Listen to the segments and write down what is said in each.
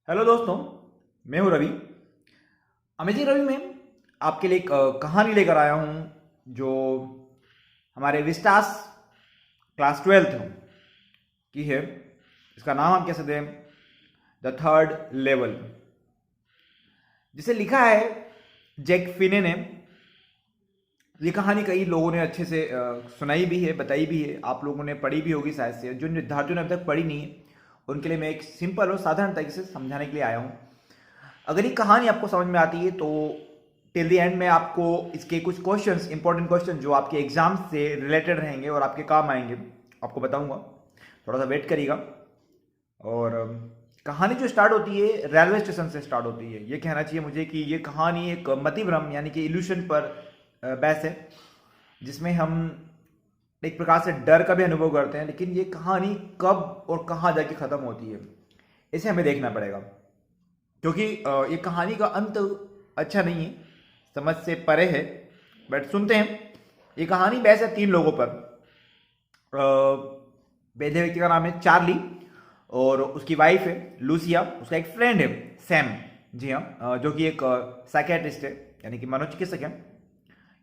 Hello दोस्तों, मैं हूं रवि। अमेजिंग रवि में आपके लिए एक कहानी लेकर आया हूं जो हमारे विस्टास क्लास 12th की है। इसका नाम हम कह सकते हैं द थर्ड लेवल, जिसे लिखा है जैक फिने ने। ये कहानी कई लोगों ने अच्छे से सुनाई भी है, बताई भी है, आप लोगों ने पढ़ी भी होगी शायद से। जो विद्यार्थियों ने अभी तक पढ़ी नहीं है उनके लिए मैं एक सिंपल और साधारण तरीके से समझाने के लिए आया हूँ। अगर ये कहानी आपको समझ में आती है तो टिल द एंड में आपको इसके कुछ क्वेश्चंस, इंपॉर्टेंट क्वेश्चन जो आपके एग्जाम से रिलेटेड रहेंगे और आपके काम आएंगे, आपको बताऊंगा। थोड़ा सा वेट करिएगा। और कहानी जो स्टार्ट होती है रेलवे स्टेशन से स्टार्ट होती है। ये कहना चाहिए मुझे कि ये कहानी एक मति भ्रम यानी कि इल्यूशन पर बेस है, जिसमें हम एक प्रकार से डर का भी अनुभव करते हैं। लेकिन ये कहानी कब और कहाँ जाके खत्म होती है इसे हमें देखना पड़ेगा, क्योंकि ये कहानी का अंत अच्छा नहीं है, समझ से परे है। बट सुनते हैं। ये कहानी बेस है 3 लोगों पर। पहले व्यक्ति का नाम है चार्ली और उसकी वाइफ है लूसिया, उसका एक फ्रेंड है सैम। जी हाँ, जो कि एक साइकेट्रिस्ट है यानी कि मनोचिकित्सक है।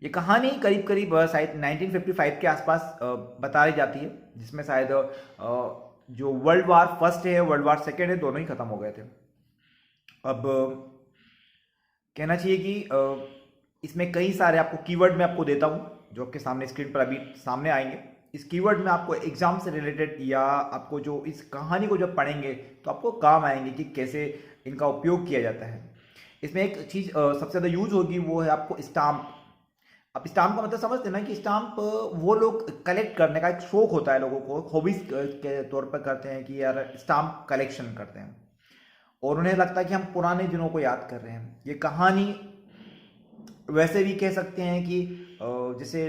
ये कहानी करीब करीब शायद 1955 के आसपास बताई जाती है, जिसमें शायद जो वर्ल्ड वार फर्स्ट है वर्ल्ड वार सेकेंड है दोनों ही खत्म हो गए थे। अब कहना चाहिए कि इसमें कई सारे आपको कीवर्ड मैं आपको देता हूं जो आपके सामने स्क्रीन पर अभी सामने आएंगे। इस कीवर्ड में आपको एग्जाम से रिलेटेड या आपको जो इस कहानी को जब पढ़ेंगे तो आपको काम आएंगे कि कैसे इनका उपयोग किया जाता है। इसमें एक चीज़ सबसे ज़्यादा यूज होगी, वो है आपको स्टाम्प। अब स्टाम्प का मतलब समझते हैं ना कि स्टाम्प वो लोग कलेक्ट करने का एक शौक होता है लोगों को, हॉबीज के तौर पर करते हैं कि यार स्टाम्प कलेक्शन करते हैं और उन्हें लगता है कि हम पुराने दिनों को याद कर रहे हैं। ये कहानी वैसे भी कह सकते हैं कि जैसे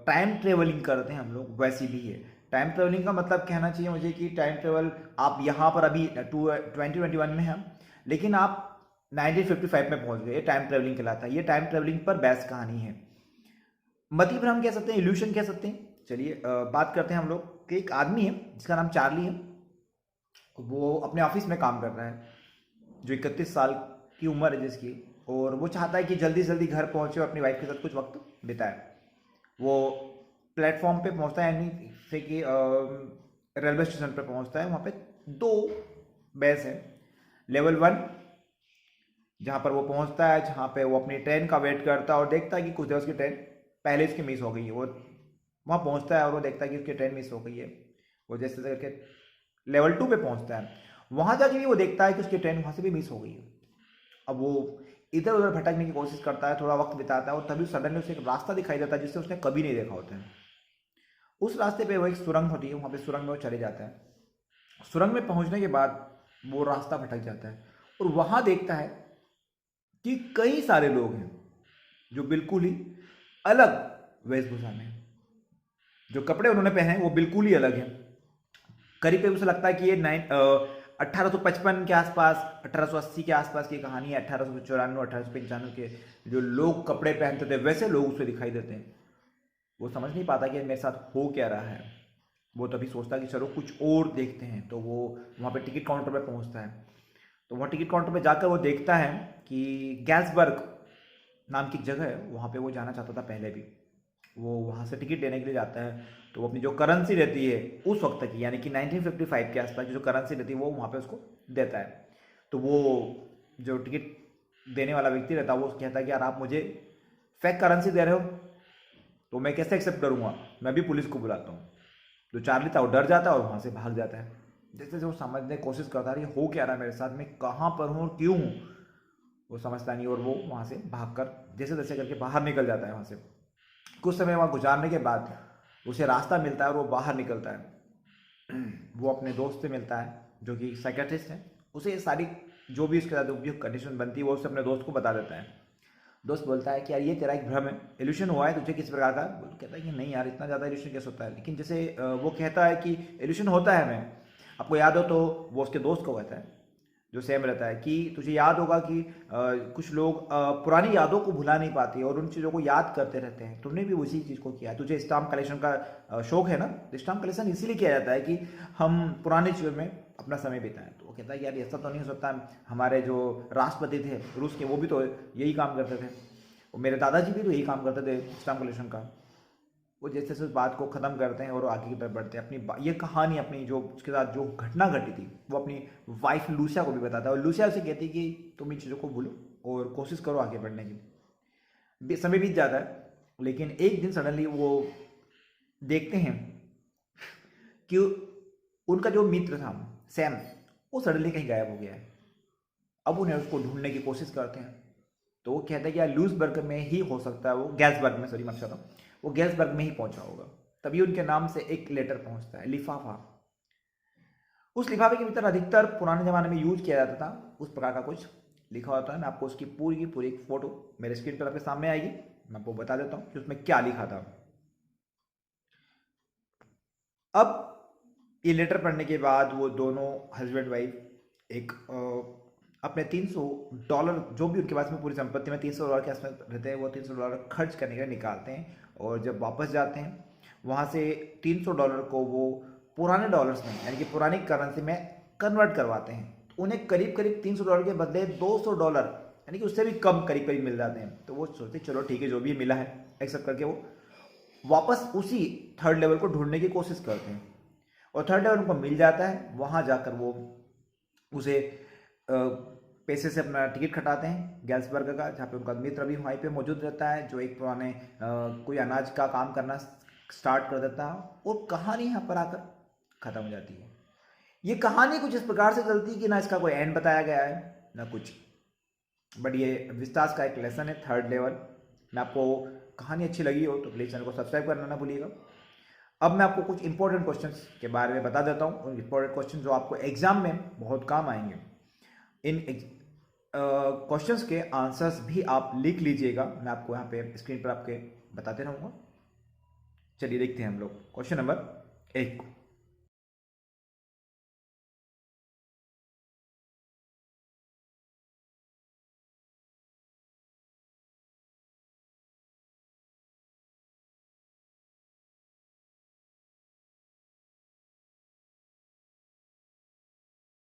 टाइम ट्रेवलिंग करते हैं हम लोग, वैसी भी है। टाइम ट्रेवलिंग का मतलब कहना चाहिए मुझे कि टाइम ट्रेवल आप यहाँ पर अभी 2021 में हैं लेकिन आप 1955 में पहुंच गए, ये टाइम ट्रेवलिंग कहलाता है। ये टाइम ट्रेवलिंग पर बेस कहानी है। मती भ्रम कह सकते हैं, इल्यूशन कह सकते हैं। चलिए बात करते हैं हम लोग कि एक आदमी है जिसका नाम चार्ली है। वो अपने ऑफिस में काम कर रहा है, जो 31 साल की उम्र है जिसकी, और वो चाहता है कि जल्दी से जल्दी घर पहुंचे और अपनी वाइफ के साथ कुछ वक्त बिताए। वो प्लेटफॉर्म पे पहुंचता है, यानी से कि रेलवे स्टेशन पे पहुंचता है। वहाँ पे 2 बेस है। लेवल 1 जहाँ पर वो पहुंचता है, जहाँ पे वो अपनी ट्रेन का वेट करता है और देखता है कि कुछ देर उसकी ट्रेन पहले इसकी मिस हो गई है। वो वहाँ पहुंचता है और वो देखता है कि उसकी ट्रेन मिस हो गई है। वो जैसे करके लेवल 2 पे पहुंचता है। वहाँ जाके भी वो देखता है कि उसकी ट्रेन वहाँ से भी मिस हो गई है। अब वो इधर उधर भटकने की कोशिश करता है, थोड़ा वक्त बिताता है और तभी सडनली उसे एक रास्ता दिखाई देता है जिससे उसने कभी नहीं देखा होता है। उस रास्ते पे वो एक सुरंग होती है, वहाँ पे सुरंग में वो चले जाता है। सुरंग में पहुँचने के बाद वो रास्ता भटक जाता है और वहाँ देखता है कि कई सारे लोग हैं जो बिल्कुल ही अलग वेशभूषा में हैं। जो कपड़े उन्होंने पहने हैं वो बिल्कुल ही अलग हैं। करीब करीब उसे लगता है कि ये 1855 के आसपास, 1880 के आसपास की कहानी है। 1894 1895 के जो लोग कपड़े पहनते थे वैसे लोग उसे दिखाई देते हैं। वो समझ नहीं पाता कि मेरे साथ हो क्या रहा है। वो तभी सोचता है कि चलो कुछ और देखते हैं। तो वो वहाँ पे टिकट काउंटर पे पहुँचता है। तो वहाँ टिकट काउंटर पे जाकर वो देखता है कि गैसबर्ग नाम की एक जगह है, वहाँ पे वो जाना चाहता था पहले भी। वो वहाँ से टिकट लेने के लिए जाता है। तो वो अपनी जो करेंसी रहती है उस वक्त की, यानी कि 1955 के आसपास की जो करेंसी रहती है वो वहाँ पे उसको देता है। तो वो जो टिकट देने वाला व्यक्ति रहता है वो कहता है कि यार आप मुझे फेक करेंसी दे रहे हो तो मैं कैसे एक्सेप्ट करूँगा, मैं भी पुलिस को बुलाता हूँ। जो चार्ली था वो डर जाता है और वहाँ से भाग जाता है। जैसे जैसे वो समझने की कोशिश करता है ये हो क्या रहा है मेरे साथ, मैं कहाँ पर हूँ और क्यों हूँ, वो समझता नहीं और वो वहाँ से भागकर जैसे तैसे करके बाहर निकल जाता है वहाँ से। कुछ समय वहाँ गुजारने के बाद उसे रास्ता मिलता है और वो बाहर निकलता है। वो अपने दोस्त से मिलता है जो कि साइकेट्रिस्ट है। उसे ये सारी जो भी उसके साथ उपयुक्त कंडीशन बनती है वो उसे अपने दोस्त को बता देता है। दोस्त बोलता है कि यार ये तेरा एक भ्रम है, इल्यूशन हुआ है तुझे किस प्रकार का। वो कहता है कि नहीं यार इतना ज़्यादा इल्यूशन कैसे होता है। लेकिन जैसे वो कहता है कि इल्यूशन होता है, मैं आपको याद हो, तो वो उसके दोस्त को कहता है जो सेम रहता है कि तुझे याद होगा कि कुछ लोग पुरानी यादों को भुला नहीं पाते और उन चीज़ों को याद करते रहते हैं। तुमने भी उसी चीज़ को किया है। तुझे स्टाम्प कलेक्शन का शौक है ना, तो स्टाम्प कलेक्शन इसीलिए किया जाता है कि हम पुरानी चीज़ों में अपना समय बिताएं। तो वो कहता है यार ऐसा तो नहीं हो सकता, हमारे जो राष्ट्रपति थे रूस के वो भी तो यही काम करते थे, और मेरे दादाजी भी तो यही काम करते थे स्टाम्प कलेक्शन का। वो जैसे जैसे उस बात को ख़त्म करते हैं और वो आगे की तरफ बढ़ते हैं। ये कहानी अपनी जो उसके साथ जो घटना घटी थी वो अपनी वाइफ लूसिया को भी बताता है, और लूसिया उसे कहती है कि तुम इन चीज़ों को भूलो और कोशिश करो आगे बढ़ने की। समय बीत जाता है, लेकिन एक दिन सडनली वो देखते हैं कि उनका जो मित्र था सैम, वो सडनली कहीं गायब हो गया है। अब उन्हें उसको ढूंढने की कोशिश करते हैं, तो वो कहता है कि यार लूसबर्ग में ही हो सकता है, वो गैल्सबर्ग में, सॉरी मैं रहा हूँ, वो गैल्सबर्ग में ही पहुंचा होगा। तभी उनके नाम से एक लेटर पहुंचता है, लिफाफा। उस लिफाफे के भीतर अधिकतर पुराने जमाने में यूज किया जाता था उस प्रकार का कुछ लिखा होता है। मैं आपको उसकी पूरी की पूरी एक फोटो मेरे स्क्रीन पर आपके सामने आएगी, मैं आपको बता देता हूँ कि उसमें क्या लिखा था। अब ये लेटर पढ़ने के बाद वो दोनों हस्बैंड वाइफ एक अपने $300 जो भी उनके पास में पूरी संपत्ति में $300 के आसपास रहते हैं, वो $300 खर्च करने के लिए निकालते हैं। और जब वापस जाते हैं वहाँ से $300 को वो पुराने डॉलर्स में यानी कि पुरानी करेंसी में कन्वर्ट करवाते हैं। तो उन्हें करीब करीब $300 के बदले $200 यानी कि उससे भी कम करीब करीब मिल जाते हैं। तो वो सोचते चलो ठीक है, जो भी मिला है एक्सेप्ट करके वो वापस उसी थर्ड लेवल को ढूंढने की कोशिश करते हैं, और थर्ड लेवल उनको मिल जाता है। वहाँ जाकर वो उसे पैसे से अपना टिकट कटाते हैं गैल्सबर्ग का, जहाँ पे उनका मित्र भी वहीं पे मौजूद रहता है, जो एक पुराने कोई अनाज का काम करना स्टार्ट कर देता है। और कहानी यहाँ पर आकर ख़त्म हो जाती है। ये कहानी कुछ इस प्रकार से चलती है कि ना इसका कोई एंड बताया गया है ना कुछ, बट ये विस्तास का एक लेसन है, थर्ड लेवल। मैं आपको कहानी अच्छी लगी हो तो प्लीज़ चैनल को सब्सक्राइब करना ना भूलिएगा। अब मैं आपको कुछ इंपॉर्टेंट क्वेश्चंस के बारे में बता देता हूँ, उन इंपॉर्टेंट क्वेश्चन जो आपको एग्जाम में बहुत काम आएंगे। इन क्वेश्चंस के आंसर्स भी आप लिख लीजिएगा, मैं आपको यहाँ पे स्क्रीन पर आपके बताते रहूँगा। चलिए देखते हैं हम लोग क्वेश्चन नंबर 1।